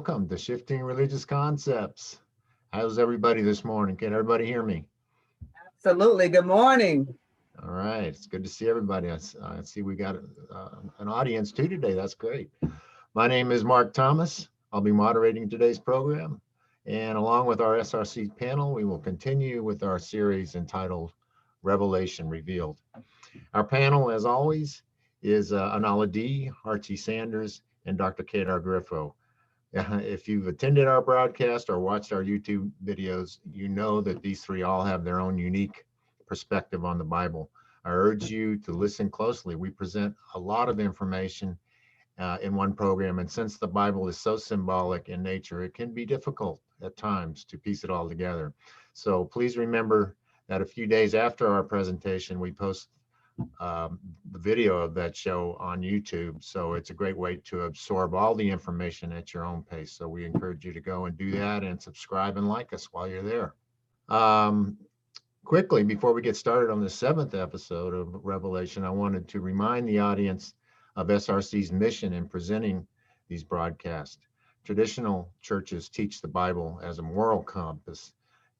welcome to Shifting Religious Concepts. How's everybody this morning? Can everybody hear me? Absolutely. Good morning. All right, it's good to see everybody. I see we got an audience too today. That's great. My name is Mark Thomas. I'll be moderating today's program. And along with our SRC panel, we will continue with our series entitled Revelation Revealed. Our panel, as always, is Anala D., Archie Sanders, and Dr. Kedar Griffo. If you've attended our broadcast or watched our YouTube videos, you know that these three all have their own unique perspective on the Bible. I urge you to listen closely. We present a lot of information in one program, and since the Bible is so symbolic in nature, it can be difficult at times to piece it all together. So please remember that a few days after our presentation, we post the video of that show on YouTube. So it's a great way to absorb all the information at your own pace. So we encourage you to go and do that and subscribe and like us while you're there. Quickly, before we get started on the 7th episode of Revelation, I wanted to remind the audience of SRC's mission in presenting these broadcasts. Traditional churches teach the Bible as a moral compass.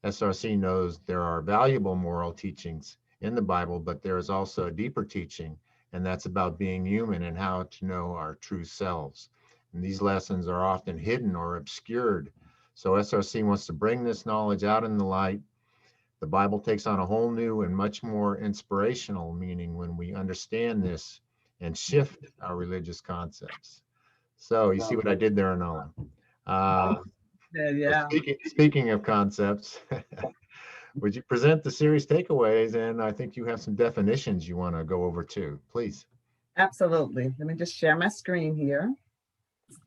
SRC knows there are valuable moral teachings in the Bible, but there is also a deeper teaching, and that's about being human and how to know our true selves. And these lessons are often hidden or obscured. So SRC wants to bring this knowledge out in the light. The Bible takes on a whole new and much more inspirational meaning when we understand this and shift our religious concepts. So you see what I did there, Anola? Yeah. Speaking of concepts, would you present the series takeaways? And I think you have some definitions you want to go over too, please. Absolutely. Let me just share my screen here.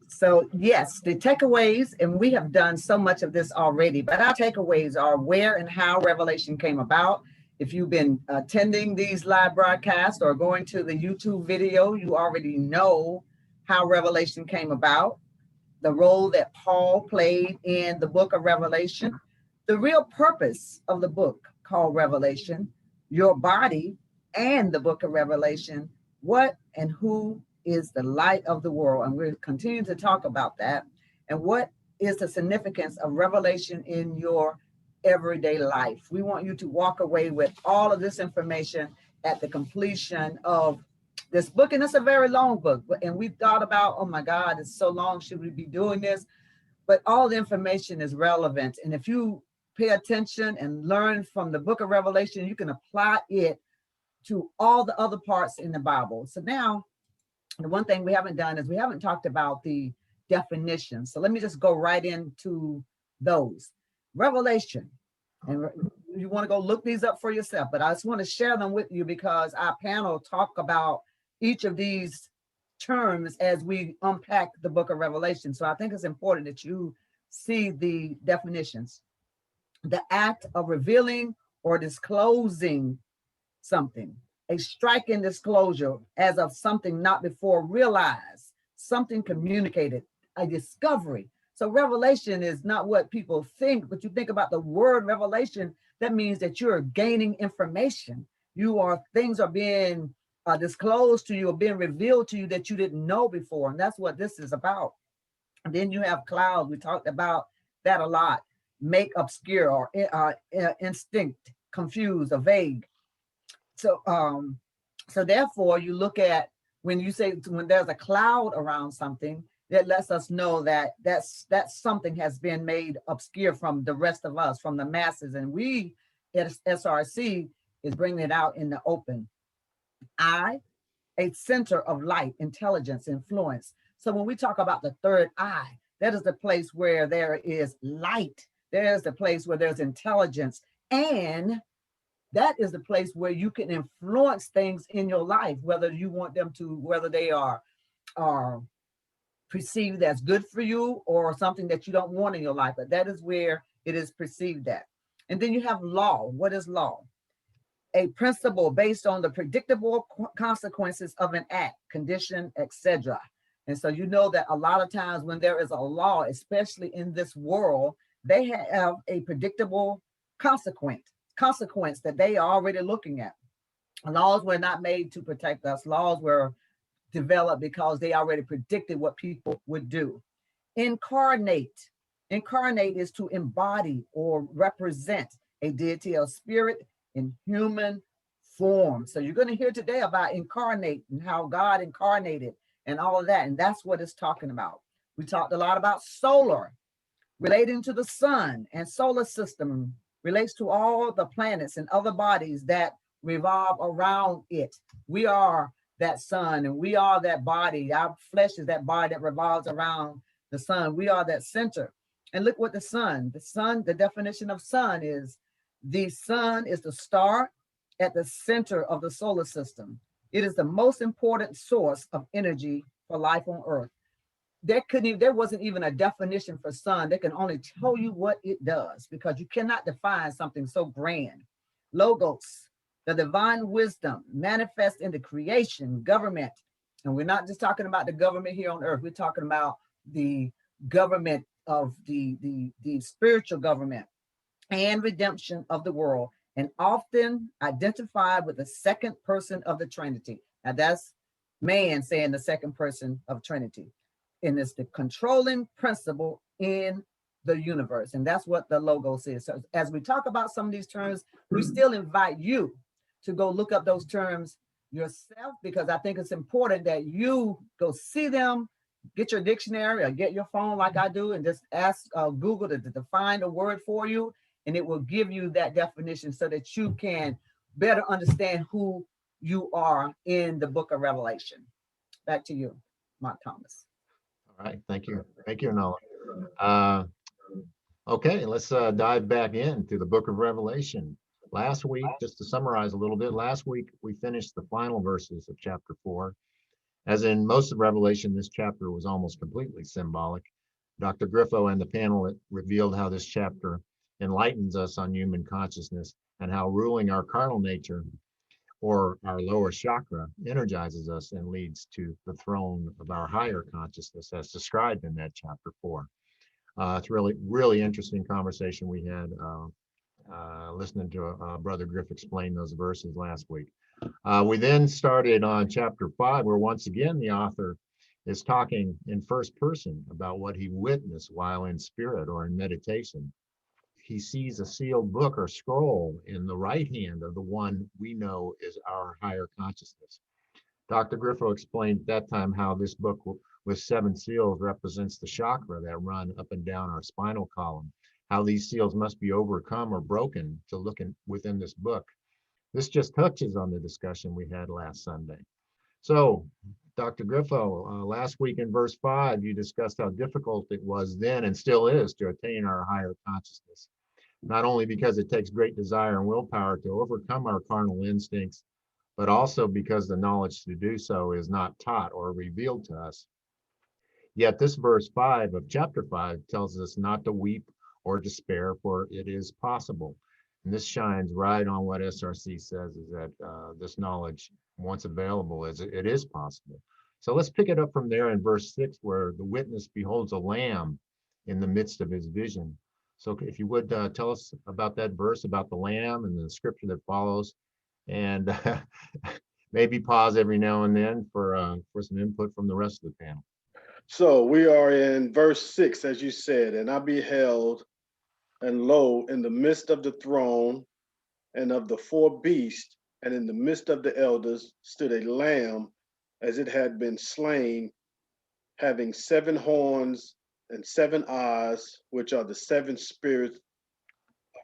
So yes, the takeaways, and we have done so much of this already, but our takeaways are where and how Revelation came about. If you've been attending these live broadcasts or going to the YouTube video, you already know how Revelation came about, the role that Paul played in the book of Revelation, the real purpose of the book called Revelation, your body, and the book of Revelation, what and who is the light of the world. And we'll continue to talk about that. And what is the significance of Revelation in your everyday life? We want you to walk away with all of this information at the completion of this book. And it's a very long book. And we thought about, oh my God, it's so long. Should we be doing this? But all the information is relevant. And if you pay attention and learn from the book of Revelation, you can apply it to all the other parts in the Bible. So now, the one thing we haven't done is we haven't talked about the definitions. So let me just go right into those. Revelation, and you want to go look these up for yourself, but I just want to share them with you because our panel talk about each of these terms as we unpack the book of Revelation. So I think it's important that you see the definitions. The act of revealing or disclosing something, a striking disclosure as of something not before realized, something communicated, a discovery. So revelation is not what people think, but you think about the word revelation, that means that you're gaining information. Things are being disclosed to you or being revealed to you that you didn't know before. And that's what this is about. And then you have clouds. We talked about that a lot. Make obscure or instinct, confused or vague. So therefore you look at when there's a cloud around something, that lets us know that something has been made obscure from the rest of us, from the masses. And we at SRC is bringing it out in the open. I, a center of light, intelligence, influence. So when we talk about the third eye, that is the place where there is light. There's the place where there's intelligence. And that is the place where you can influence things in your life, whether you want them to, whether they are perceived as good for you or something that you don't want in your life. But that is where it is perceived at. And then you have law. What is law? A principle based on the predictable consequences of an act, condition, etc. And so you know that a lot of times when there is a law, especially in this world, they have a predictable consequence that they are already looking at. Laws were not made to protect us. Laws were developed because they already predicted what people would do. Incarnate. Incarnate is to embody or represent a deity or spirit in human form. So you're going to hear today about incarnate and how God incarnated and all of that. And that's what it's talking about. We talked a lot about solar, relating to the sun, and solar system relates to all the planets and other bodies that revolve around it. We are that sun and we are that body. Our flesh is that body that revolves around the sun. We are that center. And look what the sun, the definition of sun is the sun is the star at the center of the solar system. It is the most important source of energy for life on Earth. There wasn't even a definition for sun. They can only tell you what it does because you cannot define something so grand. Logos, the divine wisdom manifest in the creation, government. And we're not just talking about the government here on earth. We're talking about the government of the spiritual government and redemption of the world, and often identified with the second person of the Trinity. Now that's man saying the second person of Trinity. And it's the controlling principle in the universe. And that's what the logos is. So as we talk about some of these terms, we still invite you to go look up those terms yourself, because I think it's important that you go see them, get your dictionary or get your phone like I do, and just ask Google to define a word for you. And it will give you that definition so that you can better understand who you are in the book of Revelation. Back to you, Mark Thomas. All right, thank you. Thank you, Nola. Okay, let's dive back into the book of Revelation. Last week, just to summarize a little bit, last week we finished the final verses of chapter 4. As in most of Revelation, this chapter was almost completely symbolic. Dr. Griffo and the panel revealed how this chapter enlightens us on human consciousness and how ruling our carnal nature or our lower chakra energizes us and leads to the throne of our higher consciousness as described in that chapter 4. It's really interesting conversation we had listening to Brother Griff explain those verses last week. We then started on chapter 5, where once again the author is talking in first person about what he witnessed while in spirit or in meditation. He sees a sealed book or scroll in the right hand of the one we know is our higher consciousness. Dr. Griffo explained at that time how this book with 7 seals represents the chakra that run up and down our spinal column, how these seals must be overcome or broken to look within this book. This just touches on the discussion we had last Sunday. So, Dr. Griffo, last week in verse 5, you discussed how difficult it was then and still is to attain our higher consciousness, not only because it takes great desire and willpower to overcome our carnal instincts, but also because the knowledge to do so is not taught or revealed to us. Yet this verse 5 of chapter 5 tells us not to weep or despair, for it is possible. And this shines right on what SRC says, is that this knowledge, once available, it is possible. So let's pick it up from there in verse 6, where the witness beholds a lamb in the midst of his vision. So if you would tell us about that verse, about the lamb and the scripture that follows, and maybe pause every now and then for some input from the rest of the panel. So we are in verse 6, as you said, and I beheld, and lo, in the midst of the throne and of the 4 beasts, and in the midst of the elders, stood a lamb as it had been slain, having 7 horns and 7 eyes, which are the 7 spirits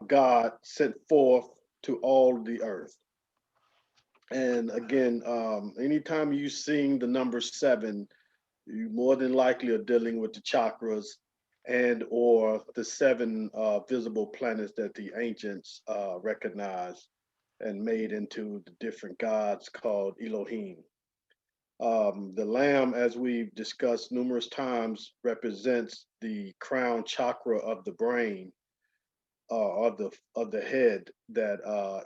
of God sent forth to all the earth. And again, anytime you sing the number 7, you more than likely are dealing with the chakras and or the 7 visible planets that the ancients recognized and made into the different gods called Elohim. The lamb, as we've discussed numerous times, represents the crown chakra of the brain, of the head. That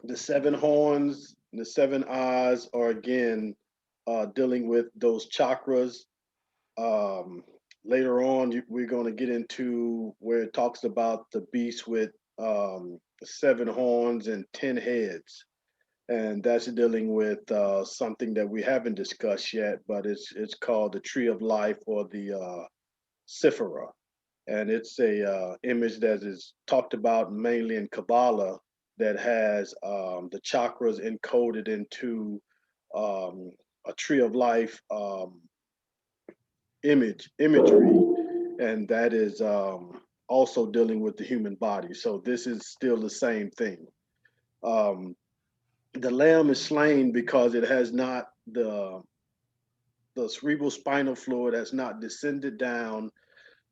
the 7 horns and the 7 eyes are again dealing with those chakras. Later on, we're going to get into where it talks about the beast with 7 horns and 10 heads. and that's dealing with something that we haven't discussed yet, but it's called the tree of life, or the Sephira, and it's a image that is talked about mainly in Kabbalah, that has the chakras encoded into um, a tree of life imagery, and that is also dealing with the human body. So this is still the same thing. Um, the lamb is slain because it has not the cerebral spinal fluid has not descended down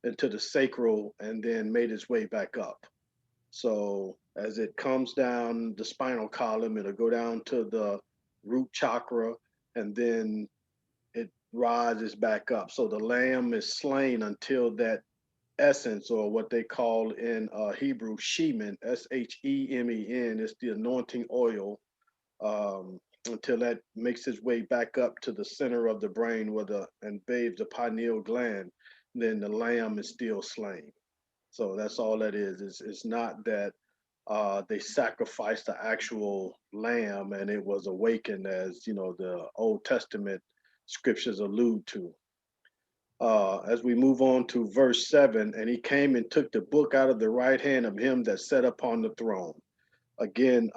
into the sacral and then made its way back up. So as it comes down the spinal column, it'll go down to the root chakra, and then it rises back up. So the lamb is slain until that essence, or what they call in Hebrew, shemen, Shemen, is the anointing oil, um, until that makes its way back up to the center of the brain and bathes the pineal gland. Then the lamb is still slain. So that's all that is. It's not that they sacrificed the actual lamb and it was awakened, as the Old Testament scriptures allude to. As we move on to verse 7, and he came and took the book out of the right hand of him that sat upon the throne. Again,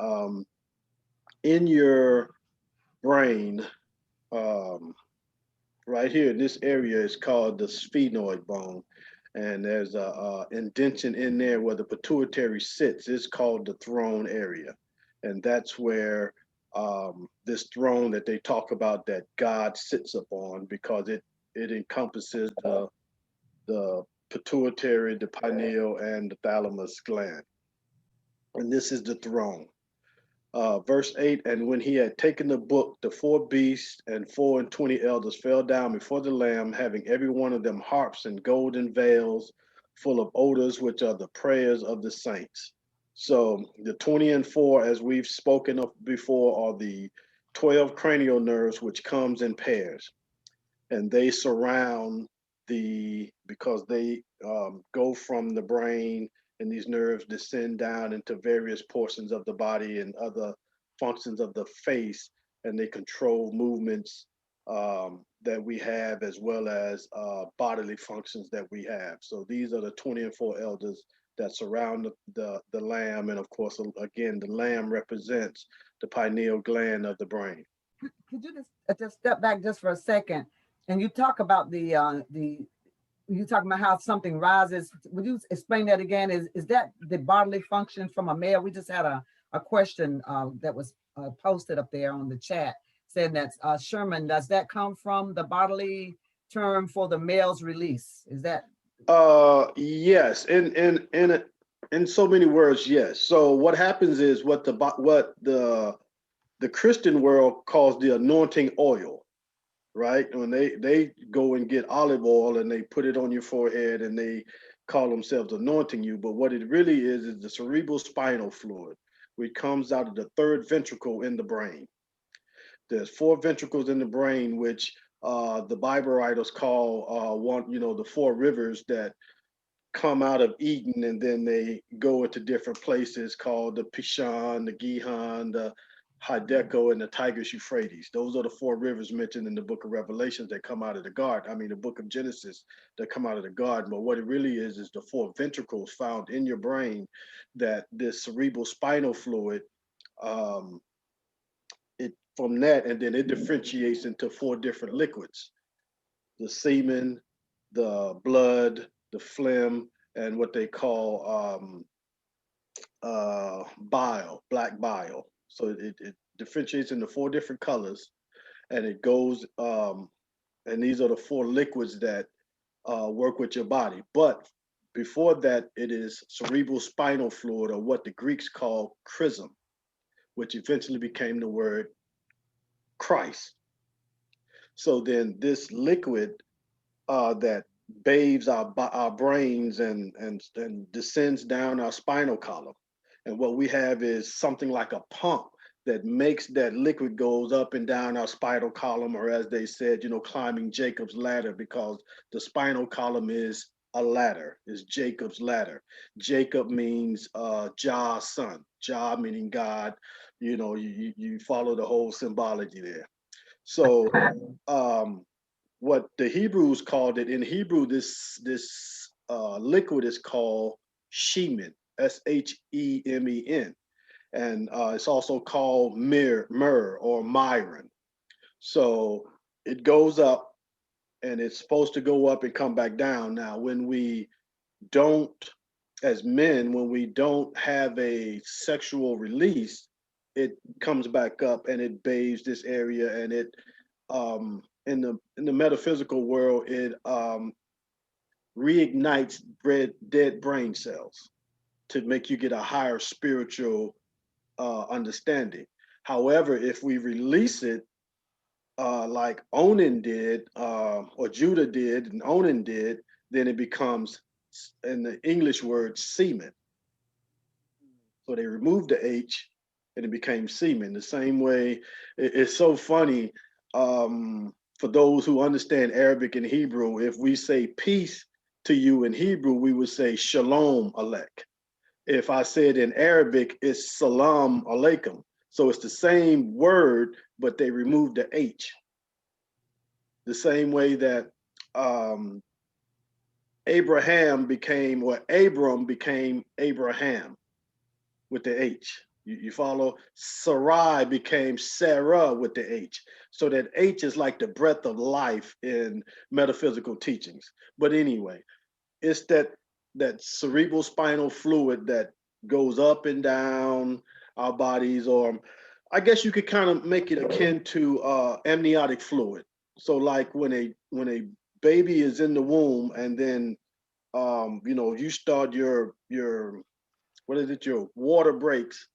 in your brain, right here in this area, is called the sphenoid bone. And there's a indention in there where the pituitary sits. It's called the throne area. And that's where this throne that they talk about, that God sits upon, because it encompasses the pituitary, the pineal, and the thalamus gland. And this is the throne. Verse 8, and when he had taken the book, the 4 beasts and 24 elders fell down before the Lamb, having every one of them harps and golden veils full of odors, which are the prayers of the saints. So the 20 and 4, as we've spoken of before, are the 12 cranial nerves, which comes in pairs, and they surround because they go from the brain, and these nerves descend down into various portions of the body and other functions of the face, and they control movements that we have, as well as bodily functions that we have. So these are the 24 elders that surround the lamb, and of course, again, the lamb represents the pineal gland of the brain. Could you just step back just for a second? And you talk about you talking about how something rises. Would you explain that again? Is that the bodily function from a male? We just had a question that was posted up there on the chat saying that Sherman, does that come from the bodily term for the male's release? Is that? Yes, in so many words, yes. So what happens is what the Christian world calls the anointing oil, right? When they go and get olive oil and they put it on your forehead and they call themselves anointing you, but what it really is the cerebral spinal fluid, which comes out of the 3rd ventricle in the brain. There's 4 ventricles in the brain, which the Bible writers call the 4 rivers that come out of Eden, and then they go into different places called the Pishon, the Gihon, the Hiddekel, and the Tigris Euphrates. Those are the 4 rivers mentioned in the book of Revelations that come out of the garden. I mean, the book of Genesis that come out of the garden. But what it really is the 4 ventricles found in your brain, that this cerebral spinal fluid, it from that, and then it differentiates into 4 different liquids: the semen, the blood, the phlegm, and what they call bile, black bile. So it differentiates into 4 different colors, and it goes, and these are the 4 liquids that work with your body. But before that, it is cerebral spinal fluid, or what the Greeks call chrism, which eventually became the word Christ. So then this liquid that bathes our brains and descends down our spinal column. And what we have is something like a pump that makes that liquid goes up and down our spinal column, or as they said, climbing Jacob's ladder, because the spinal column is a ladder. It's Jacob's ladder. Jacob means Jah's son. Jah meaning God. You know, you follow the whole symbology there. So what the Hebrews called it in Hebrew, this liquid is called shemen, Shemen, and it's also called myrrh or myron. So it goes up, and it's supposed to go up and come back down. Now, when we don't, as men, when we don't have a sexual release, it comes back up and it bathes this area, and it in the metaphysical world, it reignites dead brain cells to make you get a higher spiritual understanding. However, if we release it, like Onan did, or Judah did, and Onan did, then it becomes, in the English word, semen. So they removed the H, and it became semen. The same way, it's so funny. For those who understand Arabic and Hebrew, if we say peace to you in Hebrew, we would say shalom alek. If I said in Arabic, it's salam alaikum. So it's the same word, but they removed the H. The same way that Abraham became, or Abram became Abraham with the H. You follow? Sarai became Sarah with the H. So that H is like the breath of life in metaphysical teachings. But anyway, it's that cerebral spinal fluid that goes up and down our bodies, or I guess you could kind of make it akin to amniotic fluid. So like when a baby is in the womb, and then you start your what is it, your water breaks,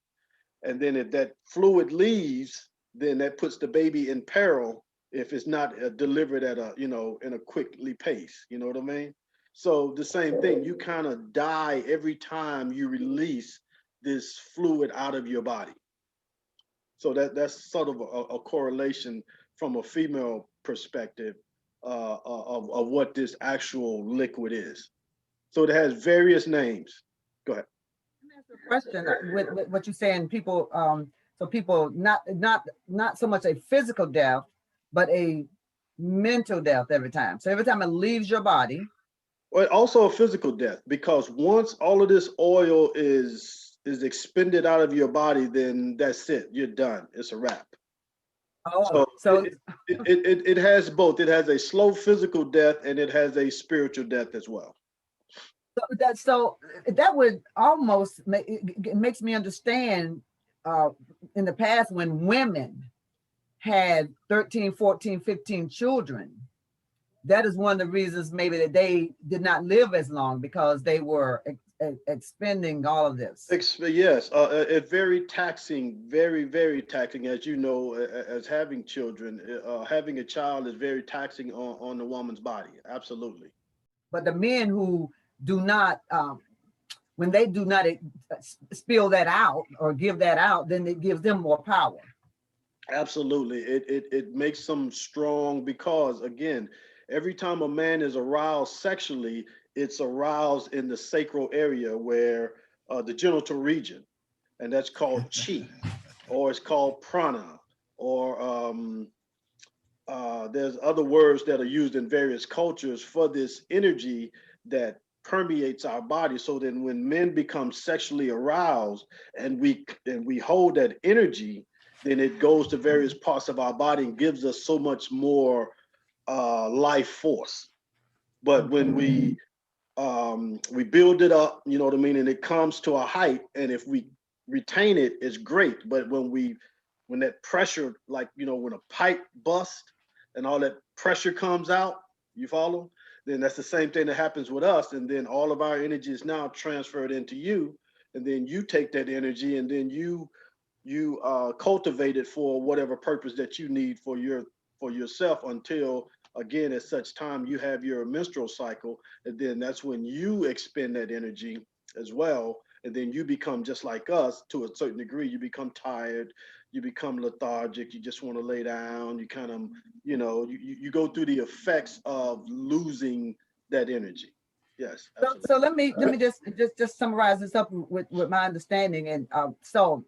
and then if that fluid leaves, then that puts the baby in peril if it's not delivered at a, in a quickly pace. You know what I mean? So the same thing, you kind of die every time you release this fluid out of your body. So that's sort of a correlation from a female perspective of what this actual liquid is. So it has various names. Go ahead. Question with what you're saying, people, so people not so much a physical death, but a mental death every time. So every time it leaves your body. Well, also a physical death, because once all of this oil is expended out of your body, then that's it. You're done. It's a wrap. Oh, So so it has both. It has a slow physical death, and it has a spiritual death as well. that would almost make it makes me understand in the past when women had 13, 14, 15 children. That is one of the reasons maybe that they did not live as long, because they were expending all of this. Yes, it's very taxing, very, very taxing, as you know, as having children. Having a child is very taxing on the woman's body. Absolutely. But the men who do not, when they do not spill that out or give that out, then it gives them more power. Absolutely. It makes them strong, because again, every time a man is aroused sexually, it's aroused in the sacral area, where the genital region, and that's called chi, or it's called prana, or there's other words that are used in various cultures for this energy that permeates our body. So then when men become sexually aroused, and we hold that energy, then it goes to various parts of our body and gives us so much more life force. But when we build it up, you know what I mean, and it comes to a height, and if we retain it, it's great. But when that pressure, like, when a pipe busts and all that pressure comes out, you follow, then that's the same thing that happens with us. And then all of our energy is now transferred into you, and then you take that energy, and then you cultivate it for whatever purpose that you need for yourself, until again, at such time you have your menstrual cycle, and then that's when you expend that energy as well, and then you become just like us to a certain degree. You become tired, you become lethargic, you just want to lay down, you kind of, you go through the effects of losing that energy. Yes, So, absolutely. so let me just summarize this up with my understanding. And so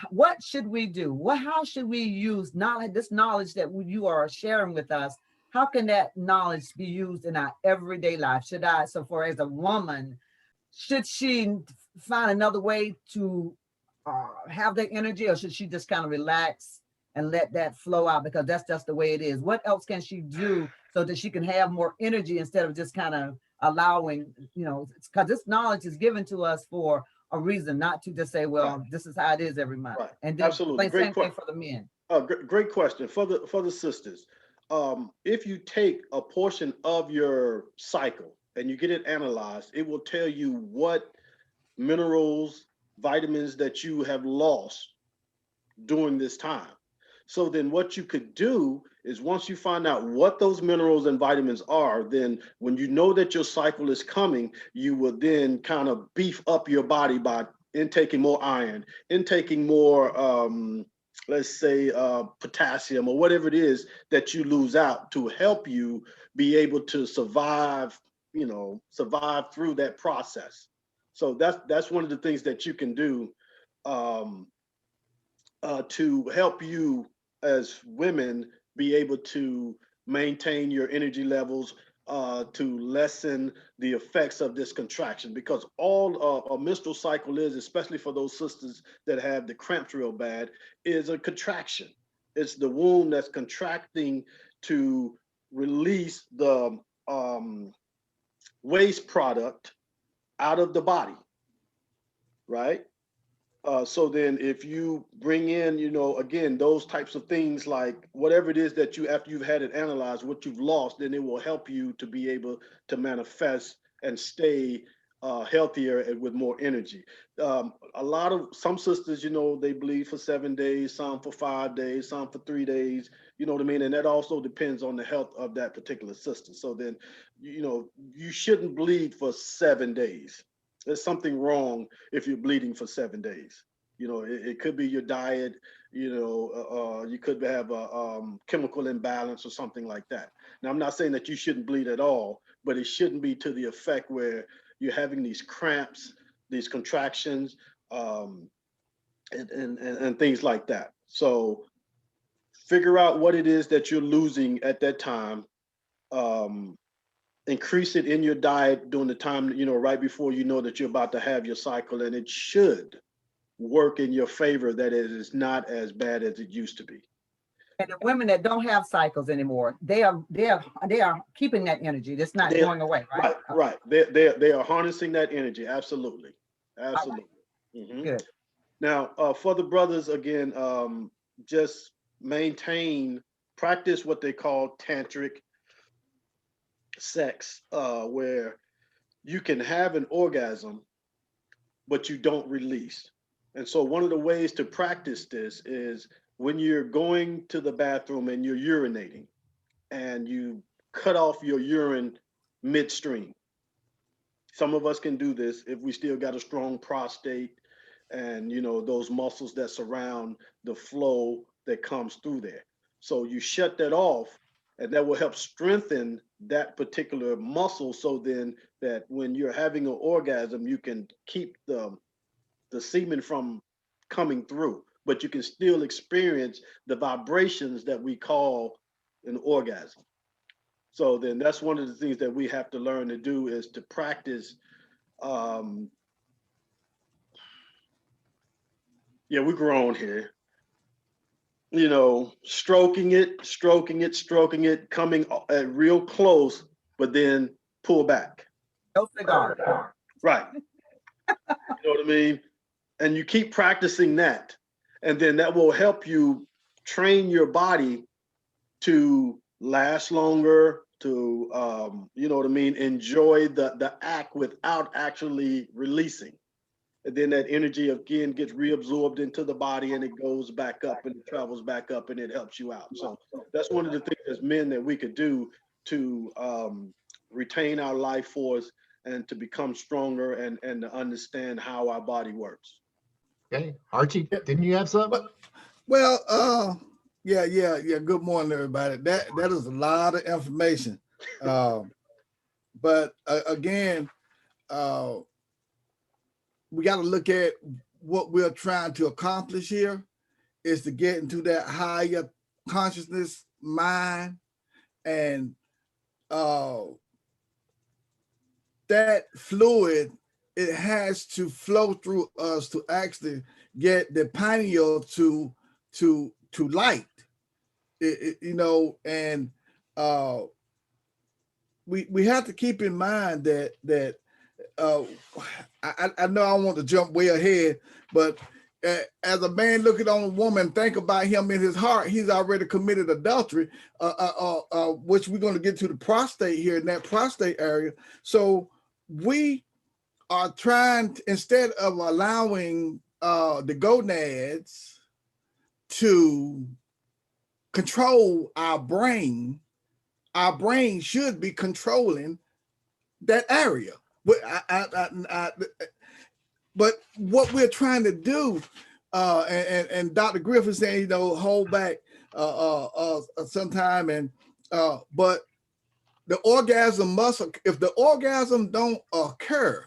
what should we do? How should we use knowledge, this knowledge that you are sharing with us? How can that knowledge be used in our everyday life? So for as a woman, should she find another way to have the energy, or should she just kind of relax and let that flow out because that's just the way it is? What else can she do so that she can have more energy instead of just kind of allowing, because this knowledge is given to us for a reason, not to just say, well, Right. this is how it is every month. Right. And then Absolutely. same thing for the men. Great question for the sisters. If you take a portion of your cycle and you get it analyzed, it will tell you what minerals, vitamins that you have lost during this time. So then what you could do is once you find out what those minerals and vitamins are, then when you know that your cycle is coming, you will then kind of beef up your body by intaking more iron, intaking more, let's say, potassium or whatever it is that you lose out to help you be able to survive, survive through that process. So that's one of the things that you can do to help you as women be able to maintain your energy levels, to lessen the effects of this contraction. Because all a menstrual cycle is, especially for those sisters that have the cramps real bad, is a contraction. It's the womb that's contracting to release the waste product out of the body, right? So then if you bring in, again, those types of things like whatever it is that after you've had it analyzed, what you've lost, then it will help you to be able to manifest and stay healthier and with more energy. Some sisters, they bleed for 7 days, some for 5 days, some for 3 days, you know what I mean? And that also depends on the health of that particular sister. So then, you shouldn't bleed for 7 days. There's something wrong if you're bleeding for 7 days. It could be your diet, you could have a chemical imbalance or something like that. Now, I'm not saying that you shouldn't bleed at all, but it shouldn't be to the effect where you're having these cramps, these contractions, and things like that. So figure out what it is that you're losing at that time. Increase it in your diet during the time, right before you know that you're about to have your cycle, and it should work in your favor that it is not as bad as it used to be. And the women that don't have cycles anymore, they are keeping that energy. It's not going away, right? Right. They are harnessing that energy. Absolutely. Absolutely. Right. Mm-hmm. Good. Now, for the brothers, again, just practice what they call tantric sex, where you can have an orgasm, but you don't release. And so one of the ways to practice this is when you're going to the bathroom and you're urinating and you cut off your urine midstream. Some of us can do this if we still got a strong prostate and those muscles that surround the flow that comes through there. So you shut that off, and that will help strengthen that particular muscle, so then that when you're having an orgasm, you can keep the semen from coming through, but you can still experience the vibrations that we call an orgasm. So then that's one of the things that we have to learn to do, is to practice. We're grown here. Stroking it, coming at real close, but then pull back. No cigar. Right. You know what I mean? And you keep practicing that. And then that will help you train your body to last longer, to, enjoy the act without actually releasing. And then that energy again gets reabsorbed into the body, and it goes back up and it travels back up, and it helps you out. So that's one of the things as men that we could do to retain our life force and to become stronger and to understand how our body works. Okay, Archie, didn't you have something? Well, yeah. Good morning, everybody. That is a lot of information. but again, we got to look at what we're trying to accomplish here is to get into that higher consciousness mind, and that fluid, it has to flow through us to actually get the pineal to light. You know, and we have to keep in mind that I know I want to jump way ahead, but as a man looking on a woman, think about him in his heart, he's already committed adultery, which we're going to get to the prostate here in that prostate area. So we are trying to, instead of allowing the gonads to control our brain should be controlling that area. But what we're trying to do, and Dr. Griffin saying, you know, hold back sometime, and but the orgasm must, if the orgasm don't occur,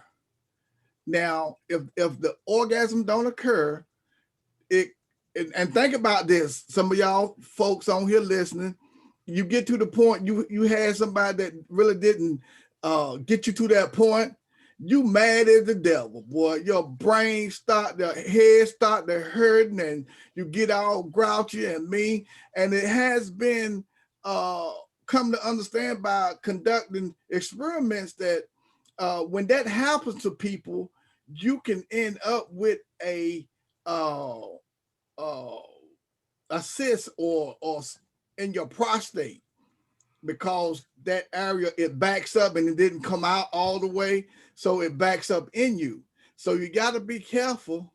now if the orgasm don't occur, and think about this, some of y'all folks on here listening, you get to the point you had somebody that really didn't get you to that point, you mad as the devil, boy. Your brain the head start to hurting, and you get all grouchy and mean. And it has been come to understand by conducting experiments that when that happens to people, you can end up with a cyst or in your prostate, because that area, it backs up and it didn't come out all the way, so it backs up in you. So you got to be careful.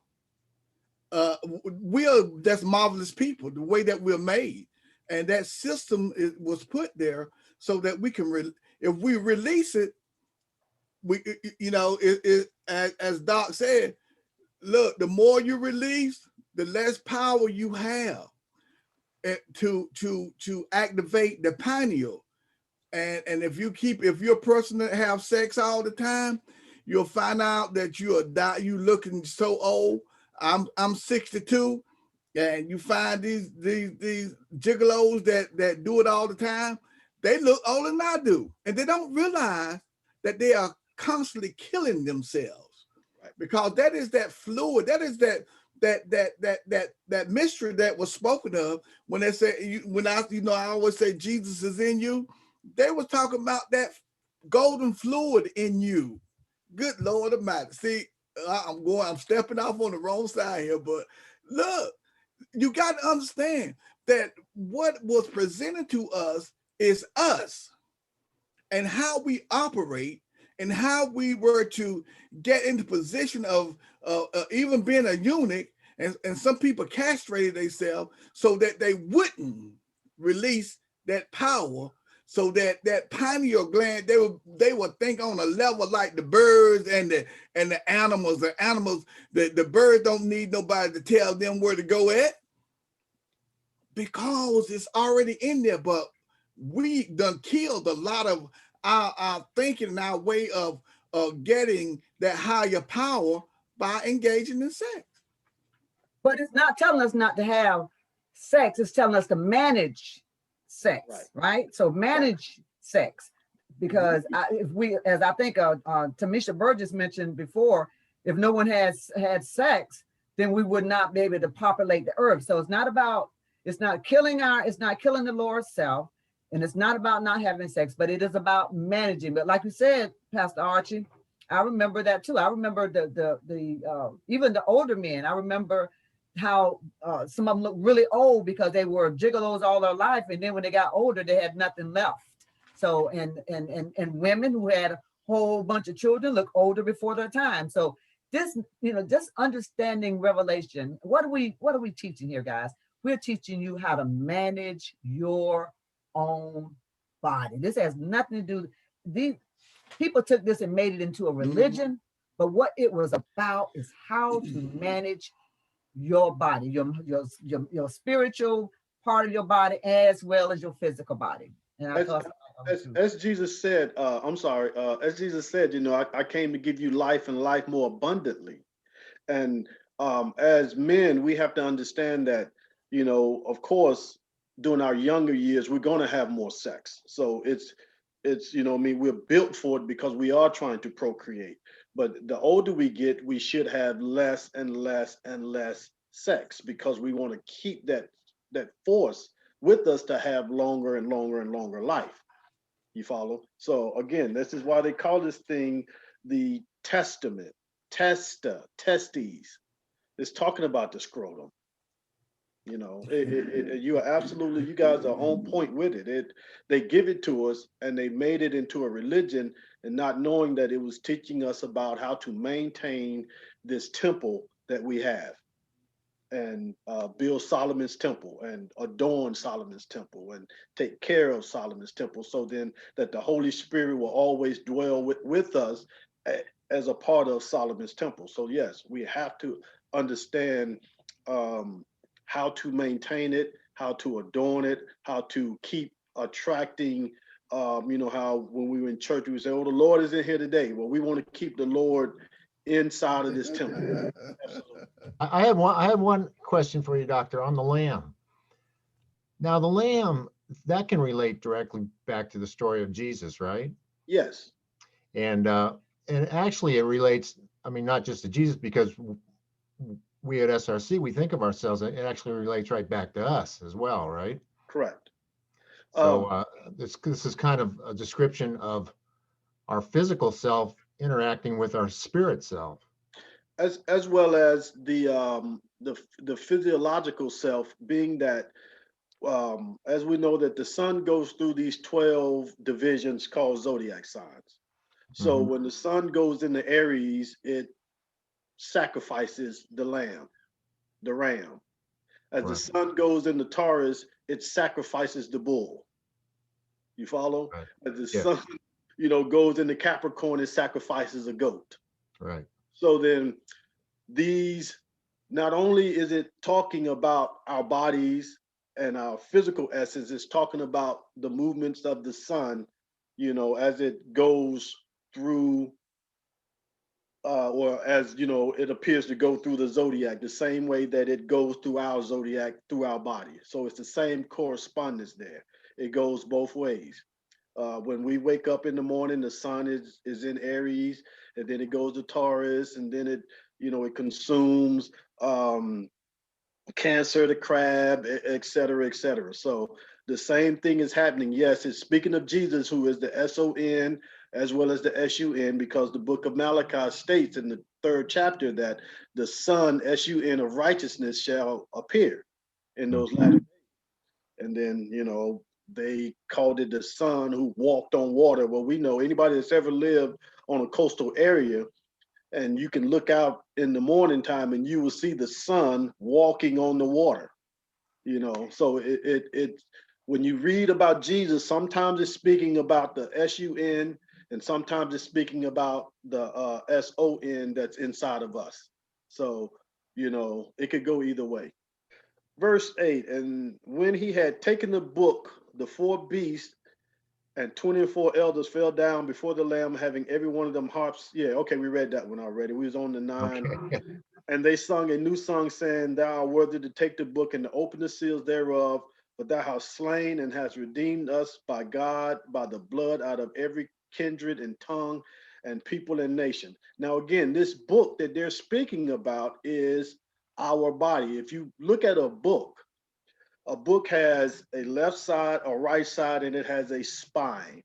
That's marvelous people, the way that we're made, and that system was put there so that we can if we release it, we, you know, as Doc said, look, the more you release, the less power you have to activate the pineal. And if you're a person that have sex all the time, you'll find out that you looking so old. I'm 62, and you find these gigolos that do it all the time. They look older than I do, and they don't realize that they are constantly killing themselves, right? Because that is that fluid, that is that mystery that was spoken of when they say, I always say Jesus is in you. They were talking about that golden fluid in you. Good Lord Almighty. See, I'm stepping off on the wrong side here, but look, you got to understand that what was presented to us is us, and how we operate, and how we were to get into position of even being a eunuch, and some people castrated themselves so that they wouldn't release that power, so that pineal gland, they would think on a level like the birds and the animals. The animals, the birds don't need nobody to tell them where to go at, because it's already in there. But we done killed a lot of our thinking and our way of getting that higher power by engaging in sex. But it's not telling us not to have sex. It's telling us to manage sex, right? So manage sex, because as I think Tamisha Burgess mentioned before, if no one has had sex, then we would not be able to populate the earth. So it's not killing the lower self, and it's not about not having sex, but it is about managing. But like you said, Pastor Archie, I remember that too. I remember the even the older men. I remember how some of them looked really old because they were gigolos all their life, and then when they got older, they had nothing left. So and women who had a whole bunch of children look older before their time. So this, just understanding revelation. What are we teaching here, guys? We're teaching you how to manage your own body. This has nothing to do. These people took this and made it into a religion, but what it was about is how to manage your body, your spiritual part of your body, as well as your physical body. And I thought, as Jesus said, I'm sorry, as Jesus said, I came to give you life and life more abundantly. And as men, we have to understand that, of course, during our younger years, we're going to have more sex. So it's, I mean, we're built for it because we are trying to procreate. But the older we get, we should have less and less and less sex because we want to keep that force with us to have longer and longer and longer life. You follow? So again, this is why they call this thing the testament, testes. It's talking about the scrotum. You are absolutely, you guys are on point with it. They give it to us and they made it into a religion, and not knowing that it was teaching us about how to maintain this temple that we have, and build Solomon's temple and adorn Solomon's temple and take care of Solomon's temple, so then that the Holy Spirit will always dwell with us as a part of Solomon's temple. So yes, we have to understand how to maintain it, how to adorn it, how to keep attracting. How when we were in church, we would say, "Oh, the Lord is in here today." Well, we want to keep the Lord inside of this temple. Absolutely. I have one question for you, Doctor, on the lamb. Now, the lamb, that can relate directly back to the story of Jesus, right? Yes. And actually it relates, I mean, not just to Jesus, because we at SRC, we think of ourselves, it actually relates right back to us as well, right? Correct. So this is kind of a description of our physical self interacting with our spirit self. As well as the physiological self, being that as we know that the sun goes through these 12 divisions called zodiac signs. So when the sun goes into Aries, it sacrifices the lamb, the ram. As the sun goes into Taurus, it sacrifices the bull. You follow? Right. As the sun, goes into Capricorn, it sacrifices a goat. Right. So then these, not only is it talking about our bodies and our physical essence, it's talking about the movements of the sun, as it goes through, or as it appears to go through the zodiac, the same way that it goes through our zodiac, through our body. So it's the same correspondence there. It goes both ways. When we wake up in the morning, the sun is in Aries, and then it goes to Taurus, and then it consumes Cancer, the crab, et cetera, et cetera. So the same thing is happening. Yes, it's speaking of Jesus, who is the SON as well as the SUN, because the book of Malachi states in the 3rd chapter that the Son, SUN, of righteousness shall appear in those latter days. And then, they called it the Son who walked on water. Well, we know anybody that's ever lived on a coastal area, and you can look out in the morning time and you will see the sun walking on the water. So it when you read about Jesus, sometimes it's speaking about the SUN, and sometimes it's speaking about the SON that's inside of us. So it could go either way. Verse 8, and when he had taken the book, the 4 beasts and 24 elders fell down before the Lamb, having every one of them harps. Yeah, okay, we read that one already. We was on the 9. Okay. And they sung a new song, saying, "Thou art worthy to take the book and to open the seals thereof, for thou hast slain and hast redeemed us by God, by the blood, out of every kindred and tongue and people and nation." Now, again, this book that they're speaking about is our body. If you look at a book has a left side, a right side, and it has a spine.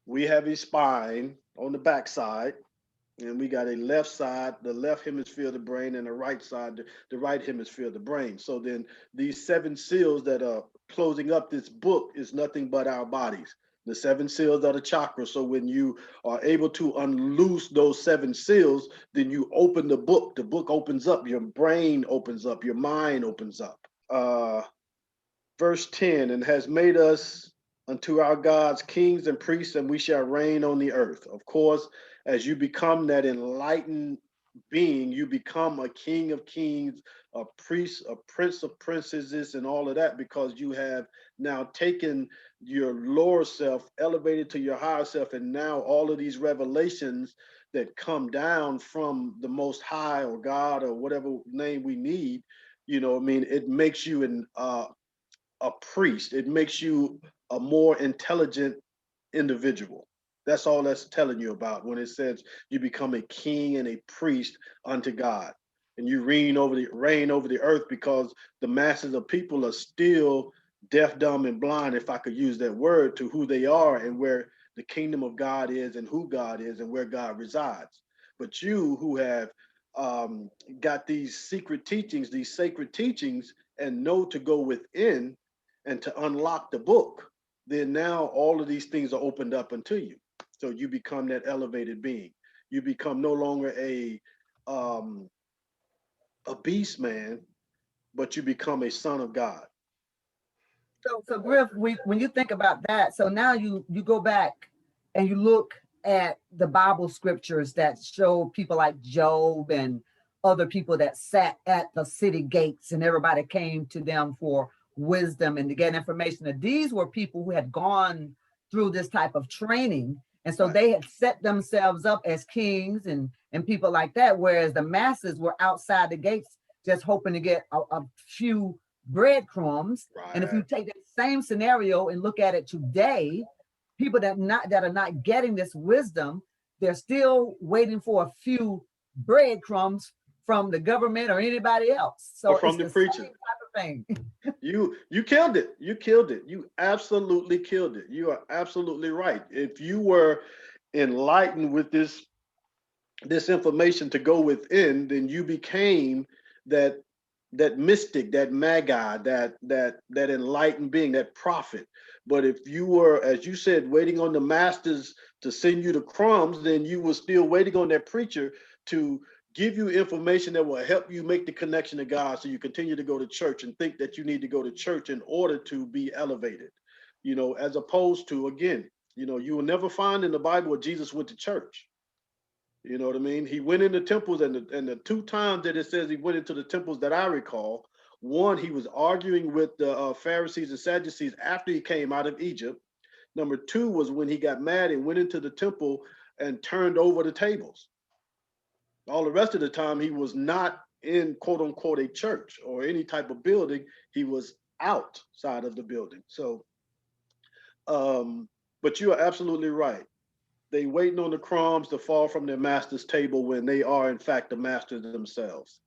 We have a spine on the back side, and we got a left side, the left hemisphere of the brain, and the right side, the right hemisphere of the brain. So then these 7 seals that are closing up this book is nothing but our bodies. The 7 seals are the chakras. So when you are able to unloose those 7 seals, then you open the book. The book opens up, your brain opens up, your mind opens up. Verse 10, and has made us unto our gods kings and priests, and we shall reign on the earth. Of course, as you become that enlightened being, you become a king of kings, a priest, a prince of princesses, and all of that, because you have now taken your lower self, elevated to your higher self, and now all of these revelations that come down from the Most High or God or whatever name we need, you know, I mean, it makes you a priest. It makes you a more intelligent individual. That's all that's telling you about when it says you become a king and a priest unto God, and you reign over the earth, because the masses of people are still deaf, dumb, and blind, if I could use that word, to who they are and where the kingdom of God is and who God is and where God resides. But you who have got these secret teachings, these sacred teachings, and know to go within and to unlock the book, then now all of these things are opened up unto you. So you become that elevated being. You become no longer a beast man, but you become a son of God. So Griff, when you think about that, so now you go back and you look at the Bible scriptures that show people like Job and other people that sat at the city gates and everybody came to them for wisdom and to get information. And these were people who had gone through this type of training. And so Right. they had set themselves up as kings and people like that, whereas the masses were outside the gates just hoping to get a few breadcrumbs. And if you Right. take that same scenario and look at it today, people that are not getting this wisdom, they're still waiting for a few breadcrumbs from the government or anybody else. So Or from it's the the same preacher. type of thing. You killed it. You killed it. You absolutely killed it. You are absolutely right. If you were enlightened with this information to go within, then you became that mystic, that magi, that enlightened being, that prophet. But if you were, as you said, waiting on the masters to send you the crumbs, then you were still waiting on that preacher to give you information that will help you make the connection to God, so you continue to go to church and think that you need to go to church in order to be elevated. You know, as opposed to, again, you know, you will never find in the Bible where Jesus went to church. You know what I mean? He went into temples, and the two times that it says he went into the temples that I recall, one, he was arguing with the Pharisees and Sadducees after he came out of Egypt. Number two was when he got mad and went into the temple and turned over the tables. All the rest of the time, he was not in, quote unquote, a church or any type of building. He was outside of the building. So, but you are absolutely right. They waiting on the crumbs to fall from their master's table when they are in fact the masters themselves.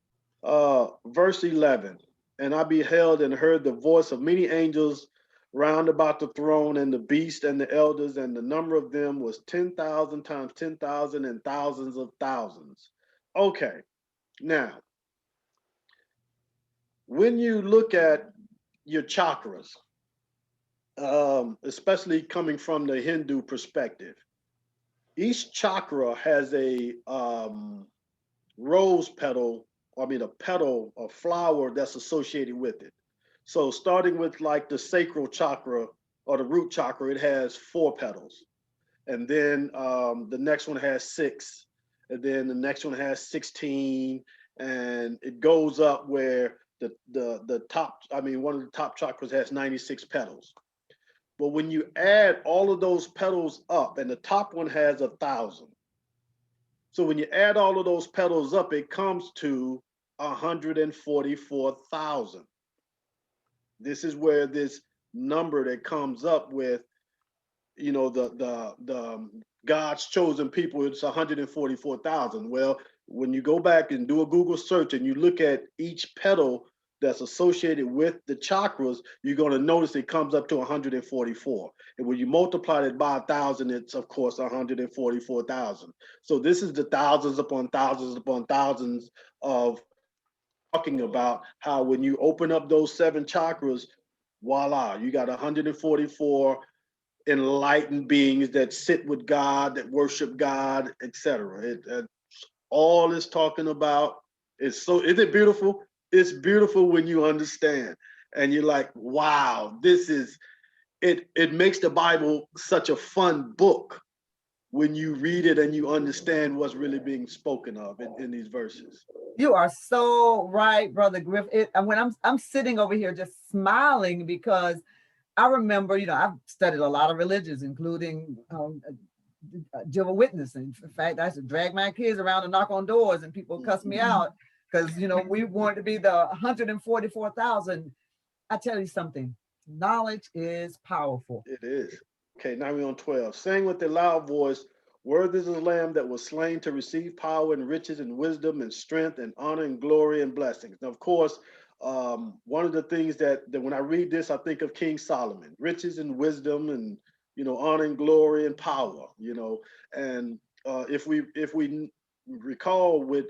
Verse 11, and I beheld and heard the voice of many angels round about the throne and the beast and the elders, and the number of them was 10,000 times 10,000 and thousands of thousands. Okay, now, when you look at your chakras, especially coming from the Hindu perspective, each chakra has a rose petal, a petal, a flower that's associated with it. So starting with like the sacral chakra or the root chakra, it has 4 petals. And then the next one has 6. And then the next one has 16. And it goes up where the top, one of the top chakras has 96 petals. But when you add all of those petals up, and the top one has 1,000. So when you add all of those petals up, it comes to 144,000. This is where this number that comes up with, you know, the God's chosen people, it's 144,000. Well, when you go back and do a Google search and you look at each petal that's associated with the chakras, you're going to notice it comes up to 144. And when you multiply it by 1,000, it's of course 144,000. So this is the thousands upon thousands upon thousands of talking about how when you open up those 7 chakras, voila, you got 144 enlightened beings that sit with God, that worship God, etc. All is talking about is so. Isn't it beautiful? It's beautiful when you understand, and you're like, wow, this is it. It makes the Bible such a fun book when you read it and you understand what's really being spoken of in these verses. You are so right, Brother Griff. And when I'm sitting over here just smiling because I remember, I've studied a lot of religions, including Jehovah's Witness. In fact, I used to drag my kids around and knock on doors, and people cuss me out because we wanted to be the 144,000. I tell you something, knowledge is powerful. It is. Okay, now we're on 12. Saying with a loud voice, worthy is the Lamb that was slain to receive power and riches and wisdom and strength and honor and glory and blessings. Now, of course, one of the things that when I read this, I think of King Solomon, riches and wisdom and honor and glory and power. And if we recall with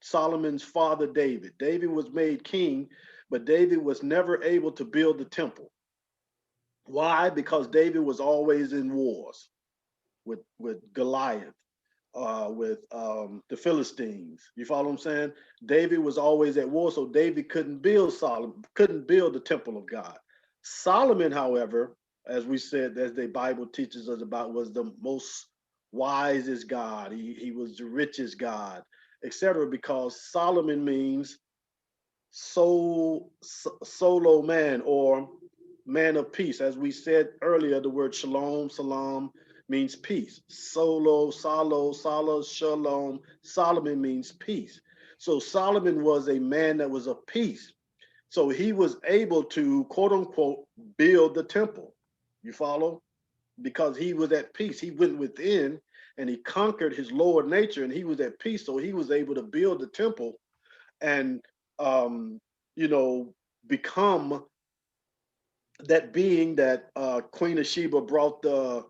Solomon's father David, David was made king, but David was never able to build the temple. Why? Because David was always in wars with Goliath, with the Philistines. You follow what I'm saying? David was always at war, so David couldn't build the temple of God. Solomon, however, as we said, as the Bible teaches us about, was the most wisest God. He was the richest God, etc. Because Solomon means solo man, or man of peace. As we said earlier, the word shalom, salam, means peace. Solo, shalom. Solomon means peace. So Solomon was a man that was of peace. So he was able to, quote unquote, build the temple. You follow? Because he was at peace. He went within and he conquered his lower nature, and he was at peace. So he was able to build the temple and, become that being that Queen of Sheba brought the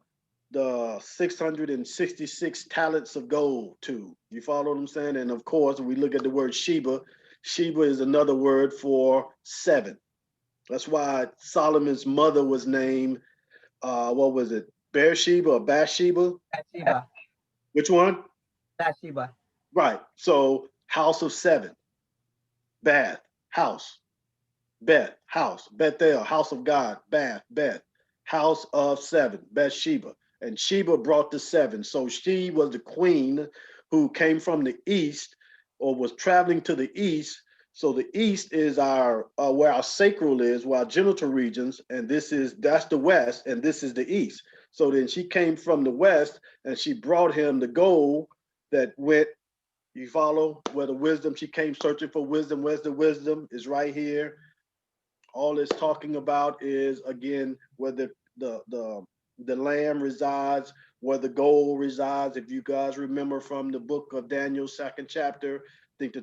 666 talents of gold to. You follow what I'm saying? And of course, we look at the word Sheba. Sheba is another word for 7. That's why Solomon's mother was named, what was it? Beersheba or Bathsheba? Bathsheba. Which one? Bathsheba. Right. So house of 7. Bath, house. Beth, house. Bethel, house of God. Bath, Beth. House of 7, Bathsheba. And Sheba brought the 7. So she was the queen who came from the east, or was traveling to the east. So the east is our where our sacral is, where our genital regions, and that's the west, and this is the east. So then she came from the west, and she brought him the gold that went. You follow? Where the wisdom, she came searching for wisdom. Where's the wisdom? Is right here. All it's talking about is, again, where the lamb resides, where the gold resides. If you guys remember from the book of Daniel, 2nd chapter, I think the